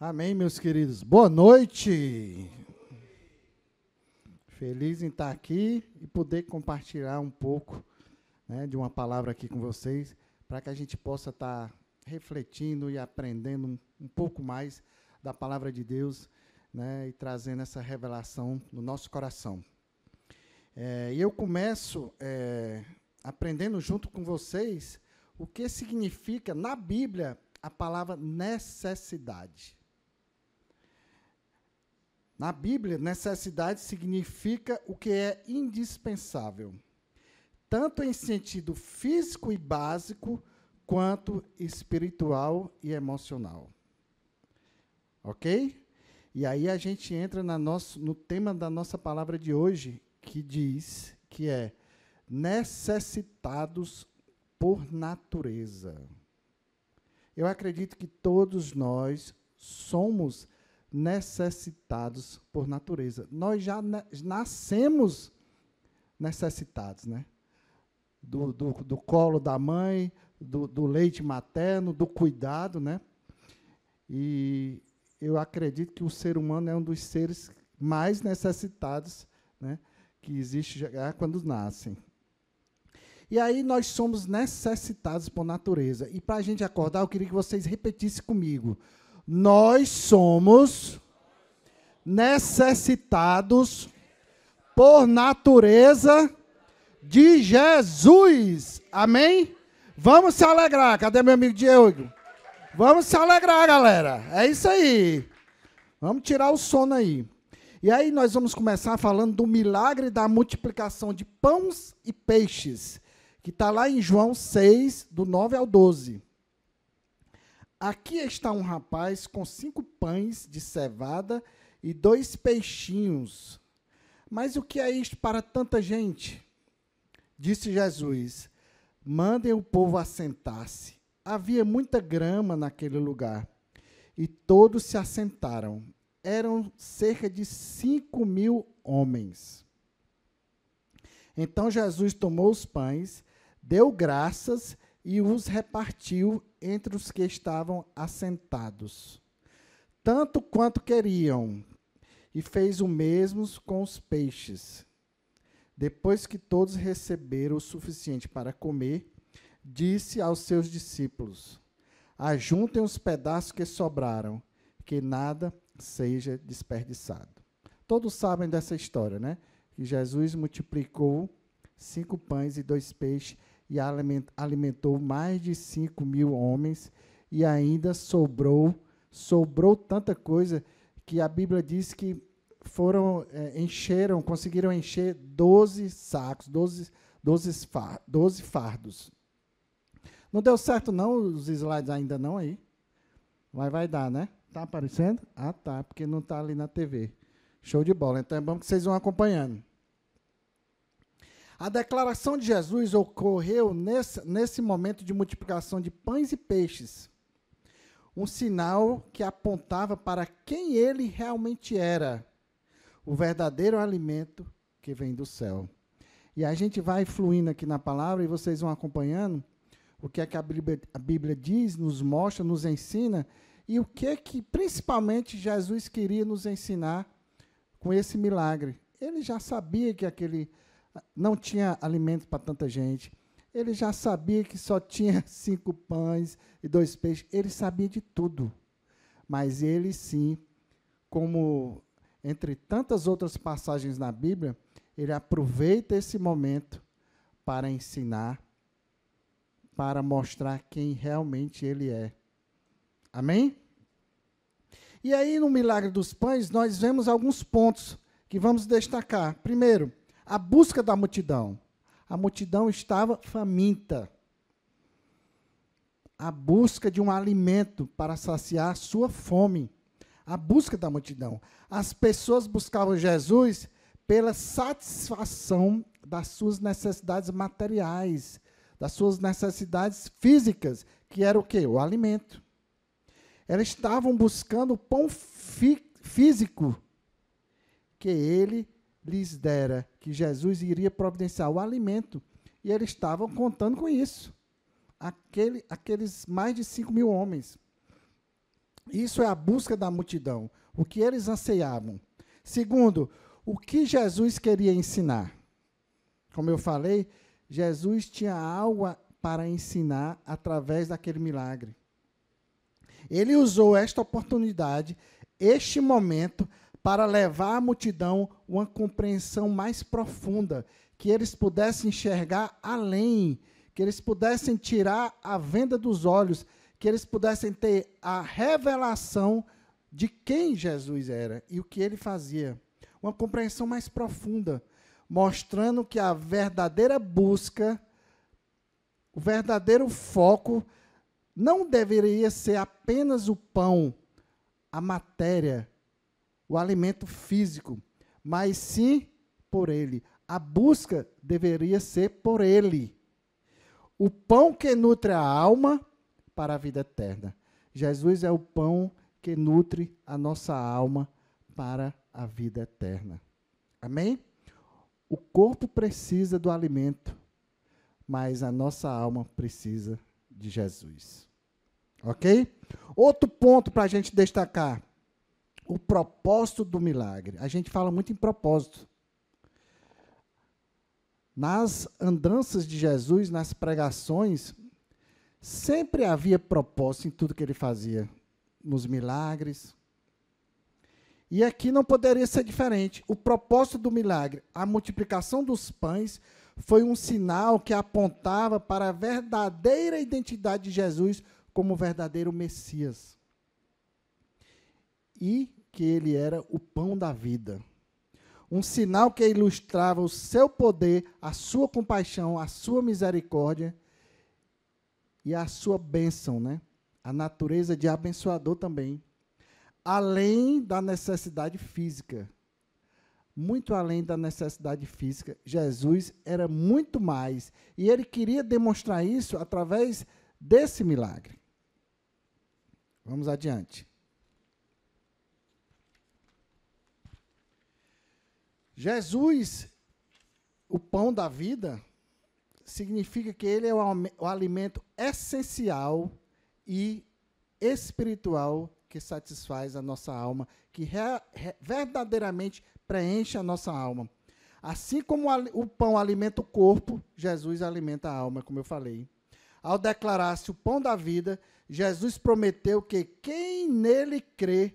Amém, meus queridos. Boa noite. Feliz em estar aqui e poder compartilhar um pouco, né, de uma palavra aqui com vocês, para que a gente possa estar refletindo e aprendendo um pouco mais da palavra de Deus, né, e trazendo essa revelação no nosso coração. E eu começo aprendendo junto com vocês o que significa, na Bíblia, a palavra necessidade. Na Bíblia, necessidade significa o que é indispensável, tanto em sentido físico e básico, quanto espiritual e emocional. Ok? E aí a gente entra no tema da nossa palavra de hoje, que diz que é necessitados por natureza. Eu acredito que todos nós somos necessitados por natureza. Nós já nascemos necessitados, né? Do colo da mãe, do leite materno, do cuidado, né? E eu acredito que o ser humano é um dos seres mais necessitados, né, que existe quando nascem. E aí nós somos necessitados por natureza. E para a gente acordar, eu queria que vocês repetissem comigo. Nós somos necessitados por natureza de Jesus. Amém? Vamos se alegrar. Cadê meu amigo Diego? Vamos se alegrar, galera. É isso aí. Vamos tirar o sono aí. E aí nós vamos começar falando do milagre da multiplicação de pães e peixes, que está lá em João 6, do 9 ao 12. Aqui está um rapaz com 5 pães de cevada e 2 peixinhos. Mas o que é isto para tanta gente? Disse Jesus, mandem o povo assentar-se. Havia muita grama naquele lugar, e todos se assentaram. Eram cerca de 5.000 homens. Então Jesus tomou os pães, deu graças e os repartiu entre os que estavam assentados, tanto quanto queriam, e fez o mesmo com os peixes. Depois que todos receberam o suficiente para comer, disse aos seus discípulos, ajuntem os pedaços que sobraram, que nada seja desperdiçado. Todos sabem dessa história, né? Que Jesus multiplicou 5 pães e 2 peixes, e alimentou mais de 5.000 homens, e ainda sobrou tanta coisa, que a Bíblia diz que conseguiram encher 12 sacos, 12 fardos. Não deu certo não, os slides ainda não aí, mas vai dar, né? Está aparecendo? Ah, tá, porque não está ali na TV. Show de bola, então é bom que vocês vão acompanhando. A declaração de Jesus ocorreu nesse momento de multiplicação de pães e peixes, um sinal que apontava para quem ele realmente era, o verdadeiro alimento que vem do céu. E a gente vai fluindo aqui na palavra e vocês vão acompanhando o que é que a Bíblia diz, nos mostra, nos ensina, e o que é que principalmente Jesus queria nos ensinar com esse milagre. Ele já sabia que não tinha alimento para tanta gente. Ele já sabia que só tinha 5 pães e 2 peixes. Ele sabia de tudo. Mas ele sim, como entre tantas outras passagens na Bíblia, ele aproveita esse momento para ensinar, para mostrar quem realmente ele é. Amém? E aí, no milagre dos pães, nós vemos alguns pontos que vamos destacar. Primeiro, a busca da multidão. A multidão estava faminta. A busca de um alimento para saciar sua fome. A busca da multidão. As pessoas buscavam Jesus pela satisfação das suas necessidades materiais, das suas necessidades físicas, que era o quê? O alimento. Elas estavam buscando o pão físico que ele lhes dera, que Jesus iria providenciar o alimento, e eles estavam contando com isso. Aqueles mais de 5.000 homens. Isso é a busca da multidão, o que eles anseiavam. Segundo, o que Jesus queria ensinar. Como eu falei, Jesus tinha algo para ensinar através daquele milagre. Ele usou esta oportunidade, este momento, para levar à multidão uma compreensão mais profunda, que eles pudessem enxergar além, que eles pudessem tirar a venda dos olhos, que eles pudessem ter a revelação de quem Jesus era e o que ele fazia. Uma compreensão mais profunda, mostrando que a verdadeira busca, o verdadeiro foco, não deveria ser apenas o pão, a matéria, o alimento físico, mas sim por ele. A busca deveria ser por ele. O pão que nutre a alma para a vida eterna. Jesus é o pão que nutre a nossa alma para a vida eterna. Amém? O corpo precisa do alimento, mas a nossa alma precisa de Jesus. Ok? Outro ponto para a gente destacar, o propósito do milagre. A gente fala muito em propósito. Nas andanças de Jesus, nas pregações, sempre havia propósito em tudo que ele fazia, nos milagres. E aqui não poderia ser diferente. O propósito do milagre, a multiplicação dos pães, foi um sinal que apontava para a verdadeira identidade de Jesus como o verdadeiro Messias. E que ele era o pão da vida. Um sinal que ilustrava o seu poder, a sua compaixão, a sua misericórdia e a sua bênção, né? A natureza de abençoador também. Além da necessidade física. Muito além da necessidade física, Jesus era muito mais. E ele queria demonstrar isso através desse milagre. Vamos adiante. Jesus, o pão da vida, significa que ele é o alimento essencial e espiritual que satisfaz a nossa alma, que verdadeiramente preenche a nossa alma. Assim como o pão alimenta o corpo, Jesus alimenta a alma, como eu falei. Ao declarar-se o pão da vida, Jesus prometeu que quem nele crê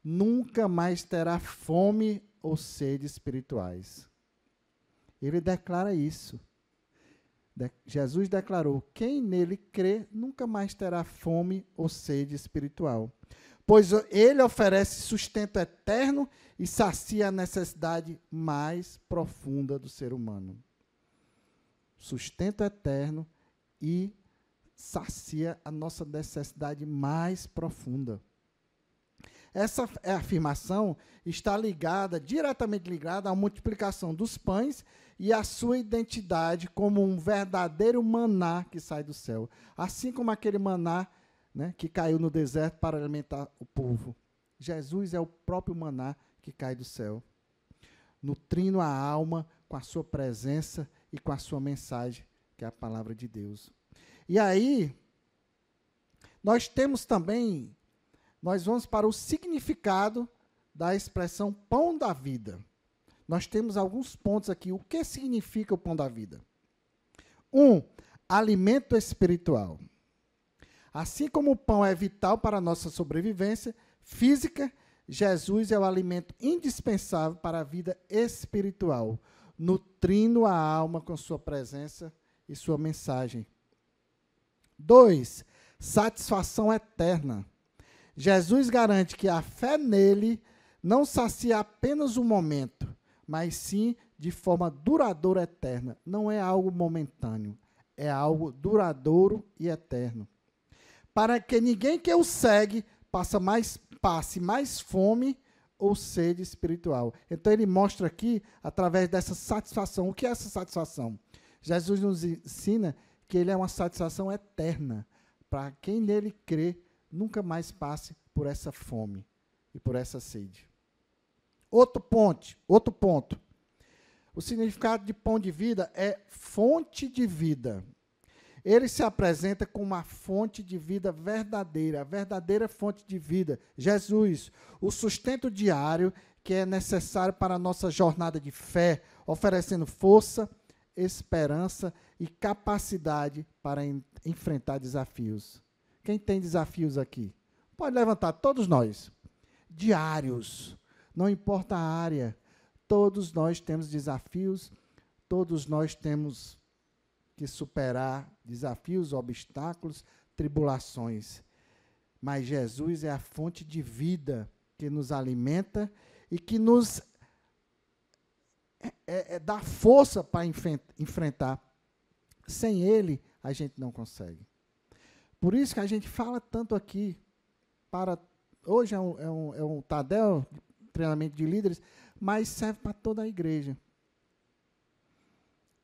nunca mais terá fome ou sede espirituais. Ele declara isso. Jesus declarou: quem nele crê nunca mais terá fome ou sede espiritual, pois ele oferece sustento eterno e sacia a necessidade mais profunda do ser humano. Sustento eterno e sacia a nossa necessidade mais profunda. Essa afirmação está diretamente ligada à multiplicação dos pães e à sua identidade como um verdadeiro maná que sai do céu. Assim como aquele maná, né, que caiu no deserto para alimentar o povo. Jesus é o próprio maná que cai do céu, nutrindo a alma com a sua presença e com a sua mensagem, que é a palavra de Deus. E aí, nós vamos para o significado da expressão pão da vida. Nós temos alguns pontos aqui. O que significa o pão da vida? 1. Alimento espiritual. Assim como o pão é vital para a nossa sobrevivência física, Jesus é o alimento indispensável para a vida espiritual, nutrindo a alma com sua presença e sua mensagem. 2. Satisfação eterna. Jesus garante que a fé nele não sacia apenas um momento, mas sim de forma duradoura eterna. Não é algo momentâneo, é algo duradouro e eterno. Para que ninguém que o segue passe mais fome ou sede espiritual. Então ele mostra aqui, através dessa satisfação. O que é essa satisfação? Jesus nos ensina que ele é uma satisfação eterna. Para quem nele crê, nunca mais passe por essa fome e por essa sede. Outro ponto. O significado de pão de vida é fonte de vida. Ele se apresenta como uma fonte de vida verdadeira, a verdadeira fonte de vida. Jesus, o sustento diário que é necessário para a nossa jornada de fé, oferecendo força, esperança e capacidade para enfrentar desafios. Quem tem desafios aqui? Pode levantar, todos nós. Diários, não importa a área, todos nós temos desafios, todos nós temos que superar desafios, obstáculos, tribulações. Mas Jesus é a fonte de vida que nos alimenta e que nos dá força para enfrentar. Sem Ele, a gente não consegue. Por isso que a gente fala tanto aqui, hoje é um Tadel, treinamento de líderes, mas serve para toda a igreja.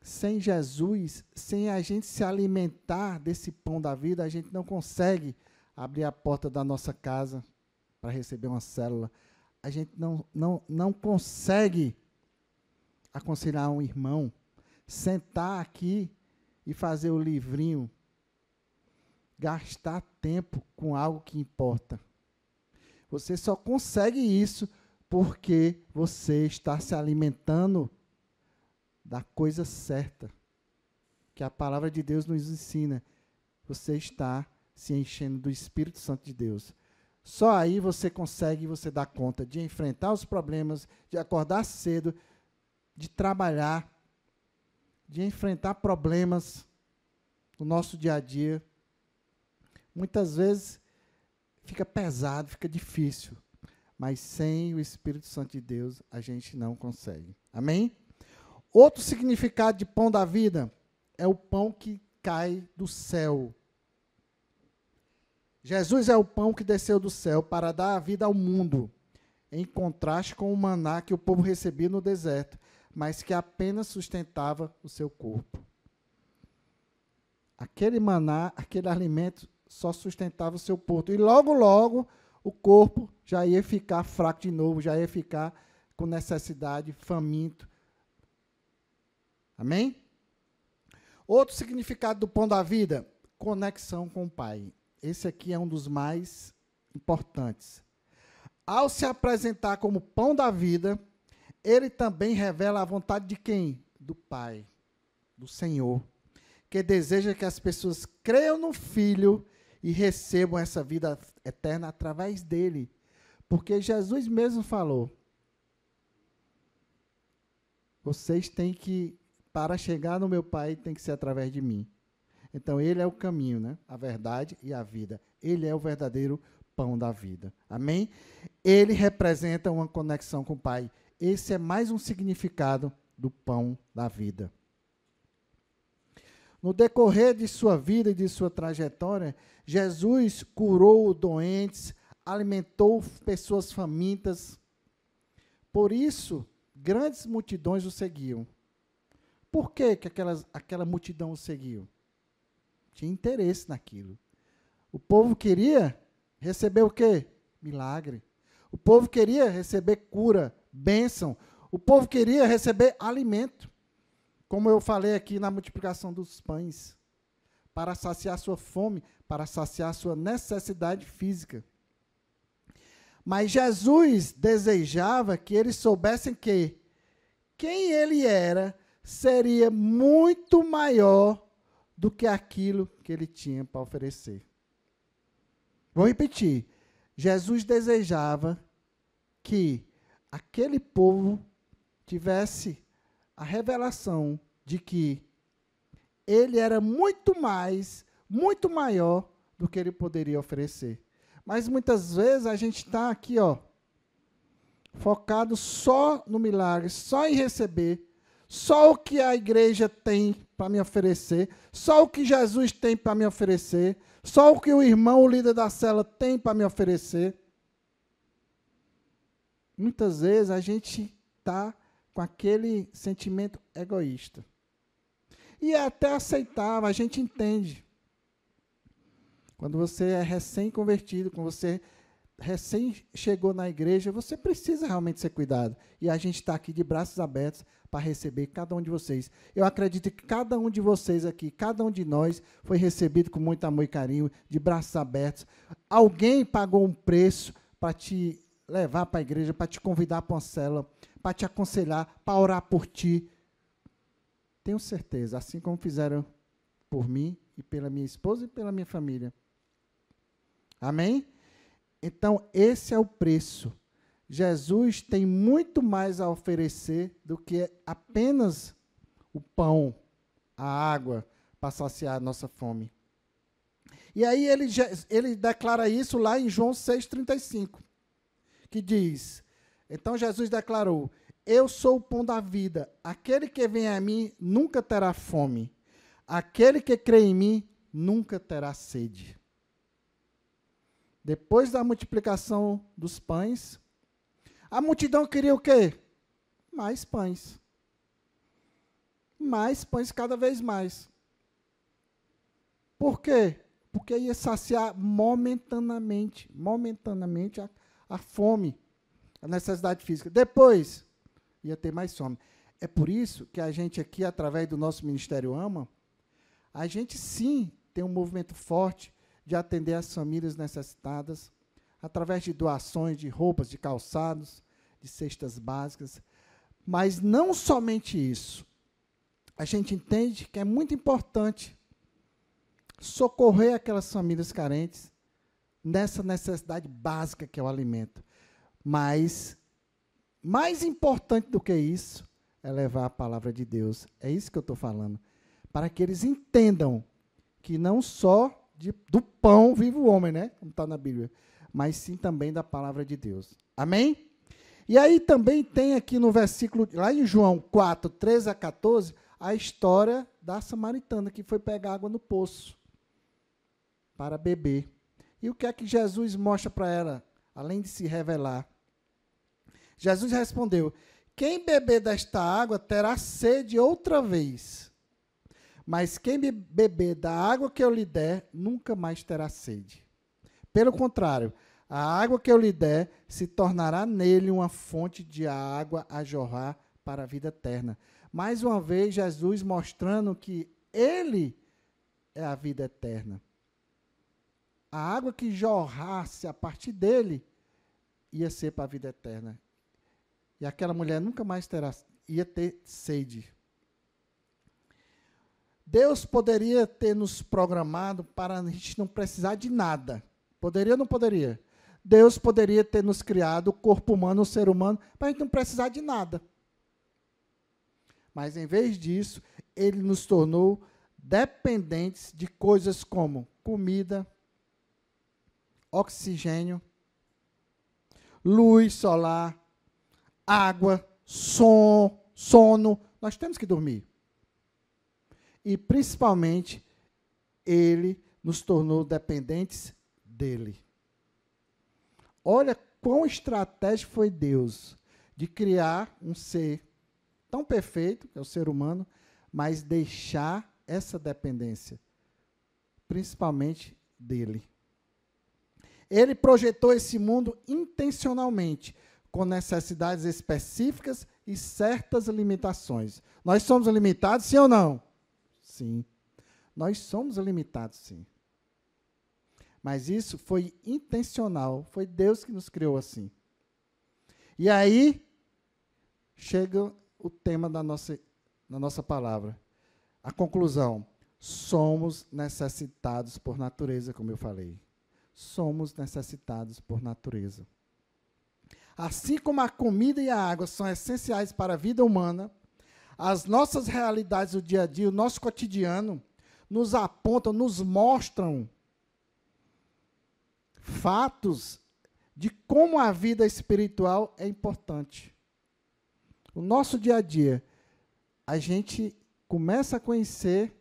Sem Jesus, sem a gente se alimentar desse pão da vida, a gente não consegue abrir a porta da nossa casa para receber uma célula. A gente não consegue aconselhar um irmão, sentar aqui e fazer o livrinho, gastar tempo com algo que importa. Você só consegue isso porque você está se alimentando da coisa certa, que a palavra de Deus nos ensina. Você está se enchendo do Espírito Santo de Deus. Só aí você consegue, você dá conta de enfrentar os problemas, de acordar cedo, de trabalhar, de enfrentar problemas no nosso dia a dia. Muitas vezes fica pesado, fica difícil, mas sem o Espírito Santo de Deus a gente não consegue. Amém? Outro significado de pão da vida é o pão que cai do céu. Jesus é o pão que desceu do céu para dar a vida ao mundo, em contraste com o maná que o povo recebia no deserto, mas que apenas sustentava o seu corpo. Aquele maná, aquele alimento, só sustentava o seu corpo. E logo, logo, o corpo já ia ficar fraco de novo, já ia ficar com necessidade, faminto. Amém? Outro significado do pão da vida, conexão com o Pai. Esse aqui é um dos mais importantes. Ao se apresentar como pão da vida, ele também revela a vontade de quem? Do Pai, do Senhor, que deseja que as pessoas creiam no Filho e recebam essa vida eterna através dele. Porque Jesus mesmo falou, vocês têm que, para chegar no meu Pai, tem que ser através de mim. Então, ele é o caminho, né? A verdade e a vida. Ele é o verdadeiro pão da vida. Amém? Ele representa uma conexão com o Pai. Esse é mais um significado do pão da vida. No decorrer de sua vida e de sua trajetória, Jesus curou doentes, alimentou pessoas famintas. Por isso, grandes multidões o seguiam. Por que aquela multidão o seguiu? Tinha interesse naquilo. O povo queria receber o quê? Milagre. O povo queria receber cura, bênção. O povo queria receber alimento. Como eu falei aqui na multiplicação dos pães. Para saciar sua fome, para saciar sua necessidade física. Mas Jesus desejava que eles soubessem que quem ele era seria muito maior do que aquilo que ele tinha para oferecer. Vou repetir. Jesus desejava que aquele povo tivesse a revelação de que ele era muito mais, muito maior do que ele poderia oferecer. Mas muitas vezes a gente está aqui, focado só no milagre, só em receber, só o que a igreja tem para me oferecer, só o que Jesus tem para me oferecer, só o que o irmão, o líder da célula, tem para me oferecer. Muitas vezes a gente está com aquele sentimento egoísta. E é até aceitável, a gente entende. Quando você é recém-convertido, quando você recém chegou na igreja, você precisa realmente ser cuidado. E a gente está aqui de braços abertos para receber cada um de vocês. Eu acredito que cada um de vocês aqui, cada um de nós, foi recebido com muito amor e carinho, de braços abertos. Alguém pagou um preço para te levar para a igreja, para te convidar para uma célula, para te aconselhar, para orar por ti. Tenho certeza, assim como fizeram por mim e pela minha esposa e pela minha família. Amém? Então, esse é o preço. Jesus tem muito mais a oferecer do que apenas o pão, a água, para saciar a nossa fome. E aí ele declara isso lá em João 6,35, que diz, então Jesus declarou, eu sou o pão da vida, aquele que vem a mim nunca terá fome, aquele que crê em mim nunca terá sede. Depois da multiplicação dos pães, a multidão queria o quê? Mais pães. Mais pães cada vez mais. Por quê? Porque ia saciar momentaneamente a fome, a necessidade física. Depois, ia ter mais fome. É por isso que a gente aqui, através do nosso Ministério AMA, a gente sim tem um movimento forte de atender as famílias necessitadas, através de doações de roupas, de calçados, de cestas básicas. Mas não somente isso. A gente entende que é muito importante socorrer aquelas famílias carentes nessa necessidade básica que é o alimento. Mas, mais importante do que isso, é levar a palavra de Deus. É isso que eu estou falando. Para que eles entendam que não só do pão vive o homem, né? Como está na Bíblia. Mas sim também da palavra de Deus. Amém? E aí também tem aqui no versículo, lá em João 4, 13 a 14, a história da samaritana que foi pegar água no poço para beber. E o que é que Jesus mostra para ela, além de se revelar? Jesus respondeu, quem beber desta água terá sede outra vez. Mas quem beber da água que eu lhe der, nunca mais terá sede. Pelo contrário, a água que eu lhe der se tornará nele uma fonte de água a jorrar para a vida eterna. Mais uma vez, Jesus mostrando que ele é a vida eterna. A água que jorrasse a partir dele ia ser para a vida eterna. E aquela mulher nunca mais ia ter sede. Deus poderia ter nos programado para a gente não precisar de nada. Poderia ou não poderia? Deus poderia ter nos criado o corpo humano, o ser humano, para a gente não precisar de nada. Mas, em vez disso, ele nos tornou dependentes de coisas como comida, oxigênio, luz solar, água, sono. Nós temos que dormir. E, principalmente, ele nos tornou dependentes dele. Olha quão estratégico foi Deus de criar um ser tão perfeito, que é o ser humano, mas deixar essa dependência, principalmente dele. Ele projetou esse mundo intencionalmente, com necessidades específicas e certas limitações. Nós somos limitados, sim ou não? Sim. Nós somos limitados, sim. Mas isso foi intencional, foi Deus que nos criou assim. E aí, chega o tema da nossa palavra. A conclusão. Somos necessitados por natureza, como eu falei. Somos necessitados por natureza. Assim como a comida e a água são essenciais para a vida humana, as nossas realidades do dia a dia, o nosso cotidiano, nos apontam, nos mostram fatos de como a vida espiritual é importante. O nosso dia a dia, a gente começa a conhecer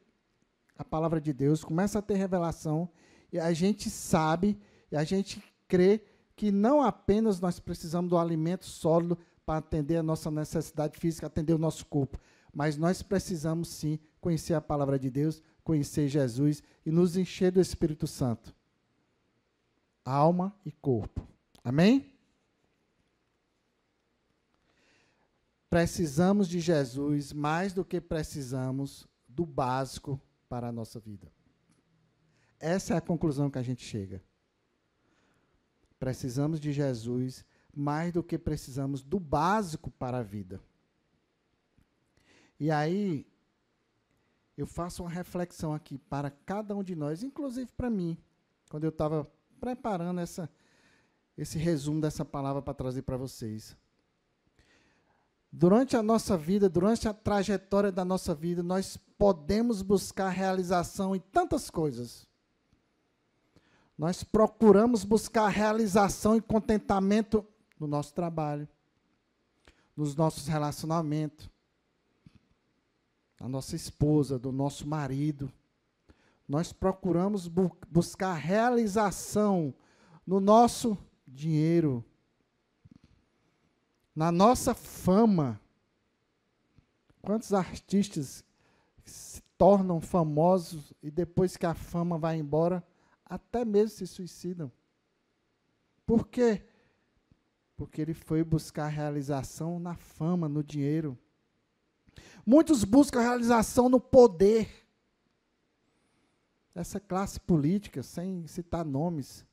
a palavra de Deus, começa a ter revelação, e a gente sabe, e a gente crê que não apenas nós precisamos do alimento sólido para atender a nossa necessidade física, atender o nosso corpo, mas nós precisamos sim conhecer a palavra de Deus, conhecer Jesus e nos encher do Espírito Santo. Alma e corpo. Amém? Precisamos de Jesus mais do que precisamos do básico para a nossa vida. Essa é a conclusão que a gente chega. Precisamos de Jesus mais do que precisamos do básico para a vida. E aí, eu faço uma reflexão aqui para cada um de nós, inclusive para mim, quando eu estava preparando esse resumo dessa palavra para trazer para vocês. Durante a nossa vida, durante a trajetória da nossa vida, nós podemos buscar realização em tantas coisas. Nós procuramos buscar realização e contentamento no nosso trabalho, nos nossos relacionamentos, da nossa esposa, do nosso marido. Nós procuramos buscar realização no nosso dinheiro, na nossa fama. Quantos artistas se tornam famosos e depois que a fama vai embora, até mesmo se suicidam? Por quê? Porque ele foi buscar realização na fama, no dinheiro. Muitos buscam realização no poder. Essa classe política, sem citar nomes,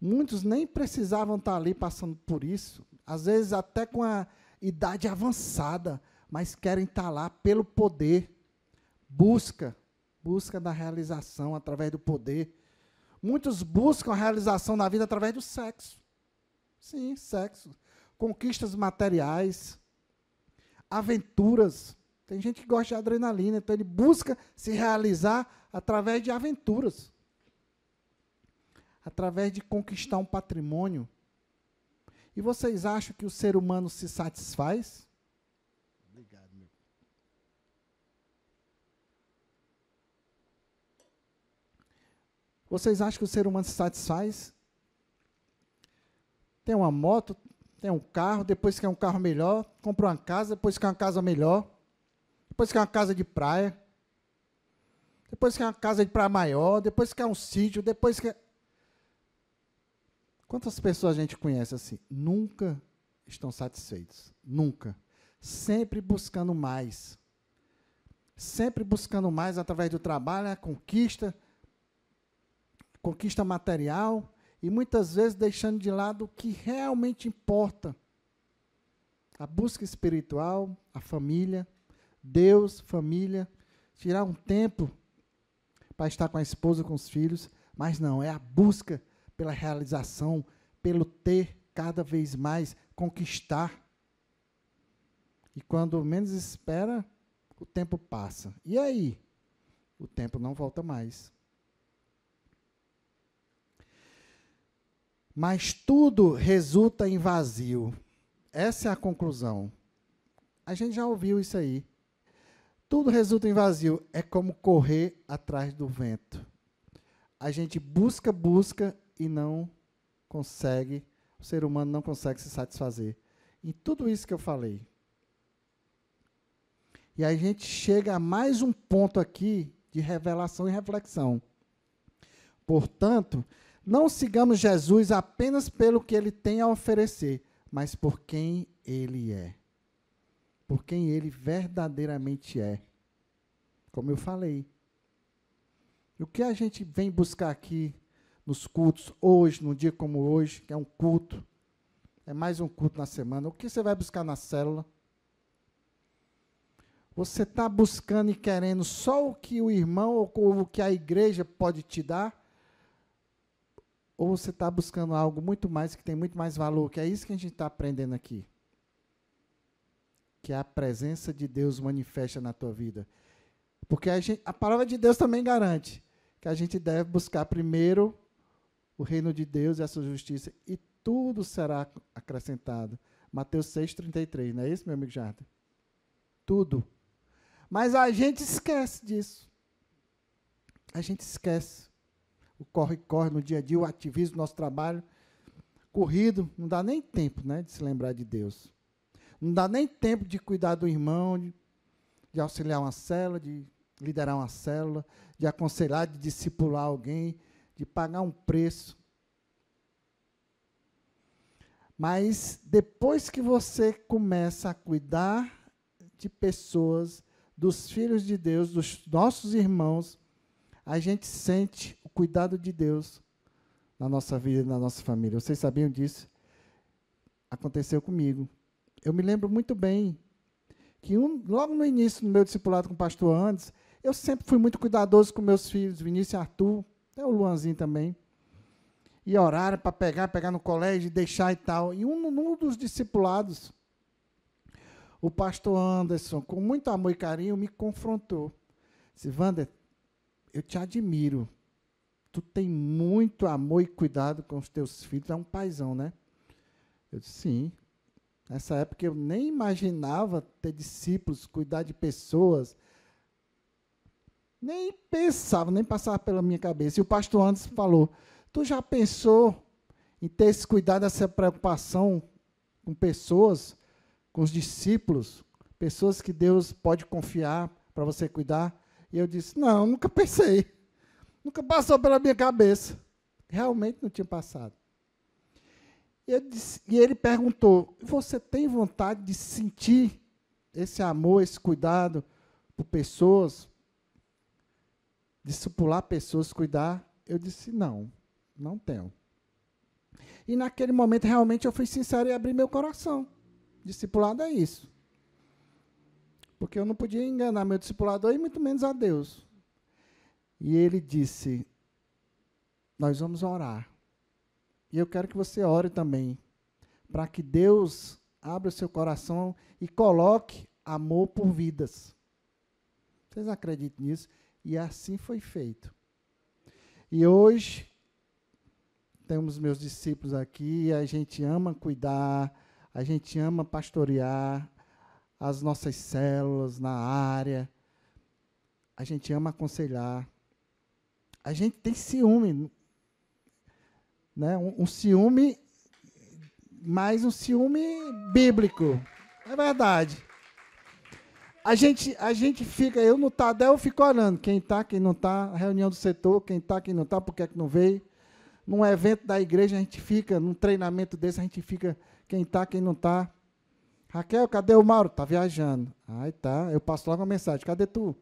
muitos nem precisavam estar ali passando por isso, às vezes até com a idade avançada, mas querem estar lá pelo poder. Busca da realização através do poder. Muitos buscam a realização na vida através do sexo. Sim, sexo. Conquistas materiais, aventuras. Tem gente que gosta de adrenalina, então ele busca se realizar através de aventuras, através de conquistar um patrimônio. E vocês acham que o ser humano se satisfaz? Obrigado, meu. Vocês acham que o ser humano se satisfaz? Tem uma moto, tem um carro, depois quer um carro melhor, compra uma casa, depois quer uma casa melhor, depois quer uma casa de praia, depois quer uma casa de praia maior, depois quer um sítio, depois quer... Quantas pessoas a gente conhece assim? Nunca estão satisfeitos. Nunca. Sempre buscando mais. Sempre buscando mais através do trabalho, a conquista material, e muitas vezes deixando de lado o que realmente importa. A busca espiritual, a família, Deus, família, tirar um tempo para estar com a esposa, com os filhos, mas não, é a busca pela realização, pelo ter cada vez mais, conquistar. E quando menos espera, o tempo passa. E aí? O tempo não volta mais. Mas tudo resulta em vazio. Essa é a conclusão. A gente já ouviu isso aí. Tudo resulta em vazio. É como correr atrás do vento. A gente busca e não consegue, o ser humano não consegue se satisfazer. Em tudo isso que eu falei. E a gente chega a mais um ponto aqui de revelação e reflexão. Portanto, não sigamos Jesus apenas pelo que ele tem a oferecer, mas por quem ele é. Por quem ele verdadeiramente é. Como eu falei. E o que a gente vem buscar aqui nos cultos, hoje, num dia como hoje, que é um culto, é mais um culto na semana, o que você vai buscar na célula? Você está buscando e querendo só o que o irmão ou o que a igreja pode te dar? Ou você está buscando algo muito mais, que tem muito mais valor, que é isso que a gente está aprendendo aqui? Que a presença de Deus manifesta na tua vida. Porque a palavra de Deus também garante que a gente deve buscar primeiro o reino de Deus e a sua justiça, e tudo será acrescentado. Mateus 6,33, não é isso, meu amigo Jardim? Tudo. Mas a gente esquece disso. A gente esquece. O corre-corre no dia a dia, o ativismo do nosso trabalho, corrido, não dá nem tempo, né, de se lembrar de Deus. Não dá nem tempo de cuidar do irmão, de auxiliar uma célula, de liderar uma célula, de aconselhar, de discipular alguém, de pagar um preço. Mas depois que você começa a cuidar de pessoas, dos filhos de Deus, dos nossos irmãos, a gente sente o cuidado de Deus na nossa vida, na nossa família. Vocês sabiam disso? Aconteceu comigo. Eu me lembro muito bem que logo no início do meu discipulado com o pastor Andes, eu sempre fui muito cuidadoso com meus filhos, Vinícius e Arthur, até o Luanzinho também. E oraram para pegar no colégio, deixar e tal. E num dos discipulados, o pastor Anderson, com muito amor e carinho, me confrontou. Disse, Wander, eu te admiro. Tu tem muito amor e cuidado com os teus filhos. É um paizão, né? Eu disse, sim. Nessa época eu nem imaginava ter discípulos, cuidar de pessoas. Nem pensava, nem passava pela minha cabeça. E o pastor Anderson falou, tu já pensou em ter esse cuidado, essa preocupação com pessoas, com os discípulos, pessoas que Deus pode confiar para você cuidar? E eu disse, não, nunca pensei. Nunca passou pela minha cabeça. Realmente não tinha passado. E ele perguntou, você tem vontade de sentir esse amor, esse cuidado por pessoas? Discipular pessoas, cuidar? Eu disse, não tenho. E naquele momento, realmente, eu fui sincero e abri meu coração. Discipulado é isso. Porque eu não podia enganar meu discipulador e muito menos a Deus. E ele disse, nós vamos orar. E eu quero que você ore também, para que Deus abra o seu coração e coloque amor por vidas. Vocês acreditam nisso? E assim foi feito. E hoje, temos meus discípulos aqui, a gente ama cuidar, a gente ama pastorear as nossas células na área, a gente ama aconselhar, a gente tem ciúme, né? Um ciúme, mas um ciúme bíblico, é verdade. A gente fica, eu no Tadel fico orando, quem está, quem não está, reunião do setor, quem está, quem não está, por que é que não veio? Num evento da igreja, a gente fica, num treinamento desse, a gente fica, quem está, quem não está. Raquel, cadê o Mauro? Está viajando. Ai, tá, eu passo logo uma mensagem, cadê tu?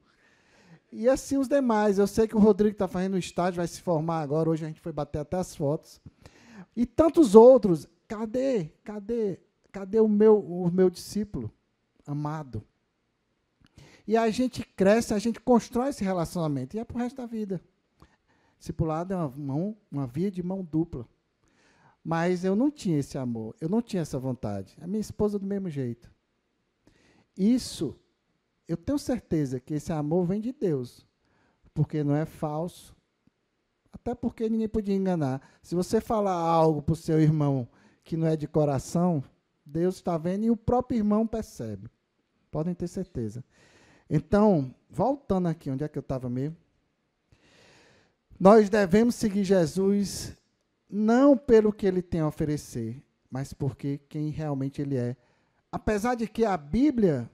E assim os demais, eu sei que o Rodrigo está fazendo o estágio, vai se formar agora, hoje a gente foi bater até as fotos. E tantos outros, cadê o meu discípulo amado? E a gente cresce, a gente constrói esse relacionamento, e é para o resto da vida. Discipulado é uma via de mão dupla. Mas eu não tinha esse amor, eu não tinha essa vontade. A minha esposa do mesmo jeito. Isso, eu tenho certeza que esse amor vem de Deus, porque não é falso, até porque ninguém podia enganar. Se você falar algo para o seu irmão que não é de coração, Deus está vendo e o próprio irmão percebe. Podem ter certeza. Então, voltando aqui, onde é que eu estava mesmo? Nós devemos seguir Jesus não pelo que ele tem a oferecer, mas porque quem realmente ele é. Apesar de que a Bíblia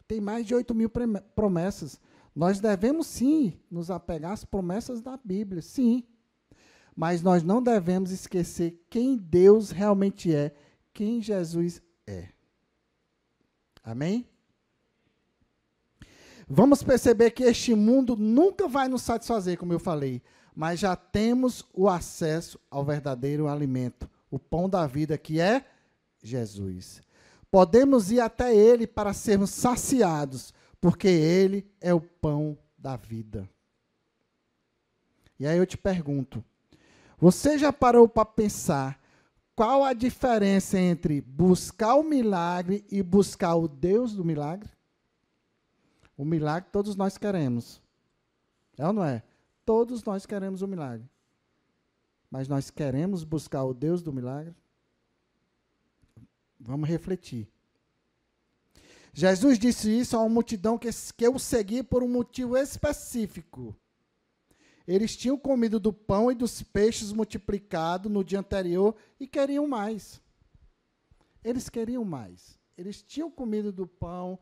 tem mais de 8.000 promessas, nós devemos sim nos apegar às promessas da Bíblia, sim. Mas nós não devemos esquecer quem Deus realmente é, quem Jesus é. Amém? Vamos perceber que este mundo nunca vai nos satisfazer, como eu falei, mas já temos o acesso ao verdadeiro alimento, o pão da vida, que é Jesus. Podemos ir até Ele para sermos saciados, porque Ele é o pão da vida. E aí eu te pergunto, você já parou para pensar qual a diferença entre buscar o milagre e buscar o Deus do milagre? O milagre todos nós queremos. É ou não é? Todos nós queremos o milagre. Mas nós queremos buscar o Deus do milagre? Vamos refletir. Jesus disse isso a uma multidão que o seguia por um motivo específico. Eles tinham comido do pão e dos peixes multiplicado no dia anterior e queriam mais. Eles queriam mais. Eles tinham comido do pão,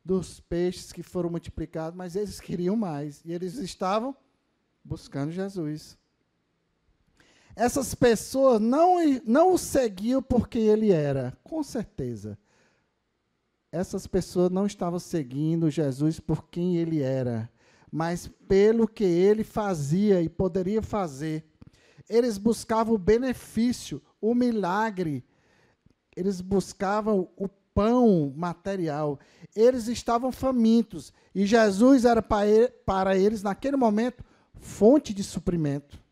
dos peixes que foram multiplicados, mas eles queriam mais. E eles estavam buscando Jesus. Essas pessoas não o seguiam porque ele era, com certeza. Essas pessoas não estavam seguindo Jesus por quem ele era, mas pelo que ele fazia e poderia fazer. Eles buscavam o benefício, o milagre. Eles buscavam o pão material. Eles estavam famintos. E Jesus era para eles, naquele momento, fonte de suprimento.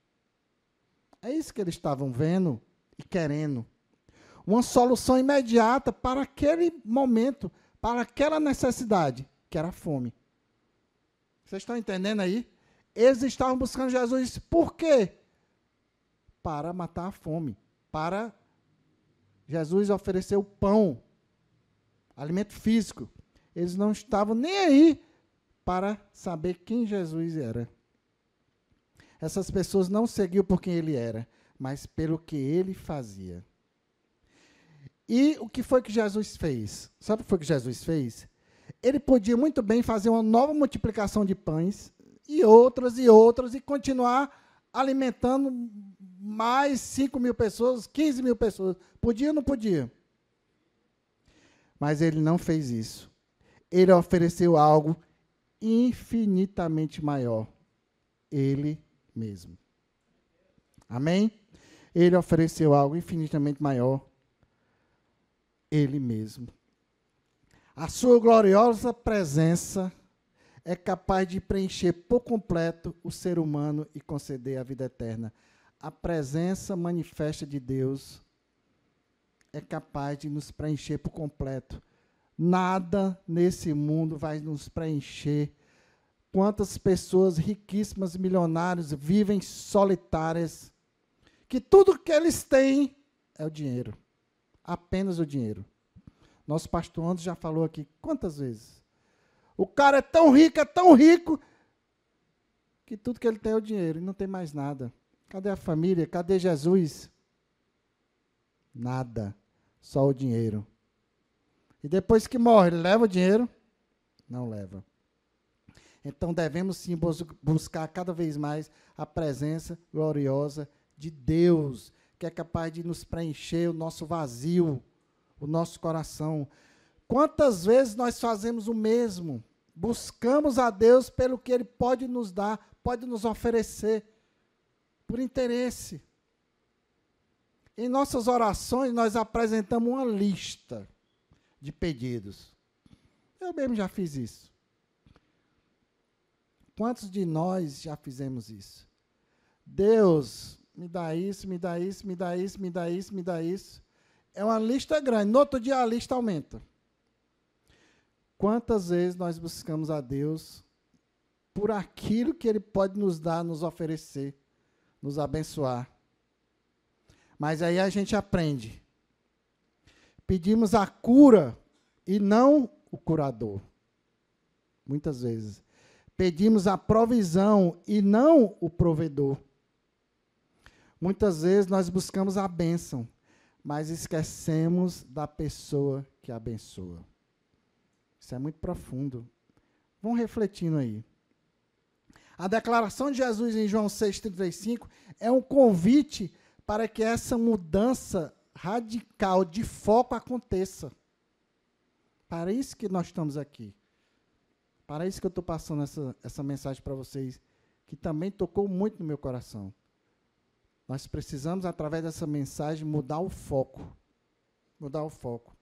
É isso que eles estavam vendo e querendo. Uma solução imediata para aquele momento, para aquela necessidade, que era a fome. Vocês estão entendendo aí? Eles estavam buscando Jesus. Por quê? Para matar a fome. Para Jesus oferecer o pão, alimento físico. Eles não estavam nem aí para saber quem Jesus era. Essas pessoas não seguiam por quem ele era, mas pelo que ele fazia. E o que foi que Jesus fez? Sabe o que foi que Jesus fez? Ele podia muito bem fazer uma nova multiplicação de pães, e outras, e continuar alimentando mais 5.000 pessoas, 15.000 pessoas. Podia ou não podia? Mas ele não fez isso. Ele ofereceu algo infinitamente maior. Ele mesmo. Amém? Ele ofereceu algo infinitamente maior. Ele mesmo. A sua gloriosa presença é capaz de preencher por completo o ser humano e conceder a vida eterna. A presença manifesta de Deus é capaz de nos preencher por completo. Nada nesse mundo vai nos preencher. Quantas pessoas riquíssimas, milionários, vivem solitárias, que tudo que eles têm é o dinheiro. Apenas o dinheiro. Nosso pastor Anderson já falou aqui quantas vezes. O cara é tão rico, que tudo que ele tem é o dinheiro e não tem mais nada. Cadê a família? Cadê Jesus? Nada. Só o dinheiro. E depois que morre, ele leva o dinheiro? Não leva. Então devemos sim buscar cada vez mais a presença gloriosa de Deus, que é capaz de nos preencher o nosso vazio, o nosso coração. Quantas vezes nós fazemos o mesmo? Buscamos a Deus pelo que Ele pode nos dar, pode nos oferecer, por interesse. Em nossas orações, nós apresentamos uma lista de pedidos. Eu mesmo já fiz isso. Quantos de nós já fizemos isso? Deus, me dá isso, me dá isso, me dá isso, me dá isso, me dá isso. É uma lista grande. No outro dia a lista aumenta. Quantas vezes nós buscamos a Deus por aquilo que Ele pode nos dar, nos oferecer, nos abençoar. Mas aí a gente aprende. Pedimos a cura e não o curador. Muitas vezes. Pedimos a provisão e não o provedor. Muitas vezes nós buscamos a bênção, mas esquecemos da pessoa que abençoa. Isso é muito profundo. Vão refletindo aí. A declaração de Jesus em João 6,35 é um convite para que essa mudança radical de foco aconteça. Para isso que nós estamos aqui. Para isso que eu estou passando essa mensagem para vocês, que também tocou muito no meu coração. Nós precisamos, através dessa mensagem, mudar o foco. Mudar o foco.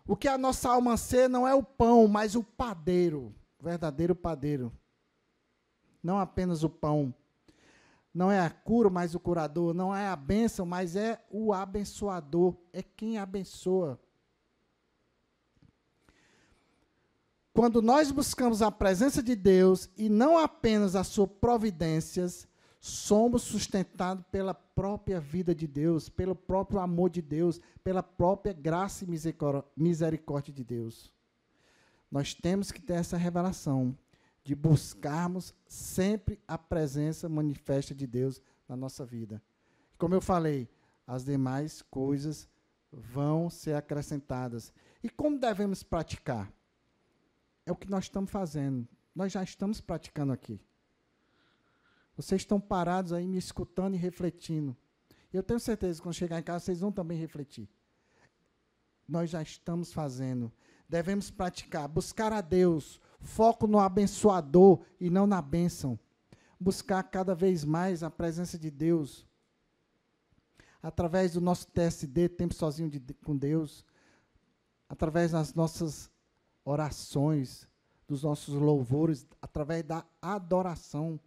O que a nossa alma anseia não é o pão, mas o padeiro, o verdadeiro padeiro. Não apenas o pão. Não é a cura, mas o curador. Não é a bênção, mas é o abençoador. É quem abençoa. Quando nós buscamos a presença de Deus e não apenas as suas providências, somos sustentados pela própria vida de Deus, pelo próprio amor de Deus, pela própria graça e misericórdia de Deus. Nós temos que ter essa revelação de buscarmos sempre a presença manifesta de Deus na nossa vida. Como eu falei, as demais coisas vão ser acrescentadas. E como devemos praticar? É o que nós estamos fazendo. Nós já estamos praticando aqui. Vocês estão parados aí me escutando e refletindo. Eu tenho certeza que quando chegar em casa, vocês vão também refletir. Nós já estamos fazendo. Devemos praticar, buscar a Deus, foco no abençoador e não na bênção. Buscar cada vez mais a presença de Deus. Através do nosso TSD, tempo sozinho com Deus. Através das nossas orações, dos nossos louvores, através da adoração.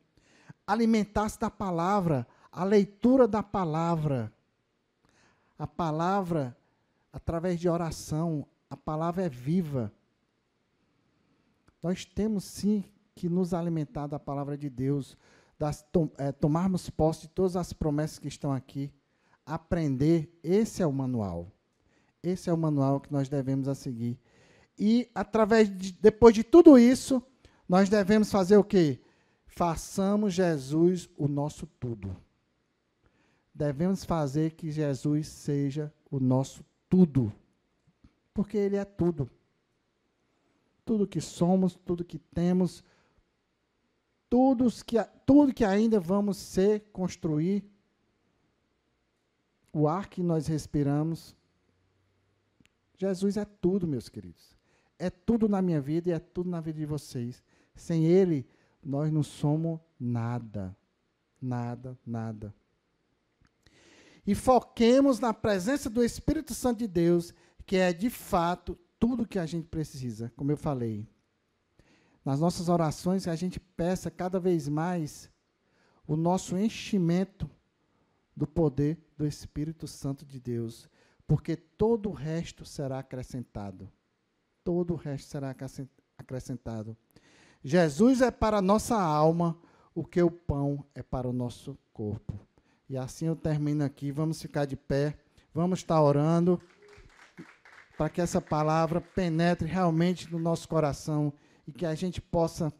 Alimentar-se da palavra, a leitura da palavra. A palavra, através de oração, a palavra é viva. Nós temos sim que nos alimentar da palavra de Deus, tomarmos posse de todas as promessas que estão aqui, aprender, esse é o manual. Esse é o manual que nós devemos a seguir. E, depois de tudo isso, nós devemos fazer o quê? Façamos Jesus o nosso tudo. Devemos fazer que Jesus seja o nosso tudo. Porque Ele é tudo. Tudo que somos, tudo que temos, tudo que ainda vamos ser, construir, o ar que nós respiramos. Jesus é tudo, meus queridos. É tudo na minha vida e é tudo na vida de vocês. Sem Ele, nós não somos nada. Nada, nada. E foquemos na presença do Espírito Santo de Deus, que é, de fato, tudo que a gente precisa, como eu falei. Nas nossas orações, que a gente peça cada vez mais o nosso enchimento do poder do Espírito Santo de Deus, porque todo o resto será acrescentado. Todo o resto será acrescentado. Jesus é para a nossa alma o que o pão é para o nosso corpo. E assim eu termino aqui. Vamos ficar de pé. Vamos estar orando para que essa palavra penetre realmente no nosso coração e que a gente possa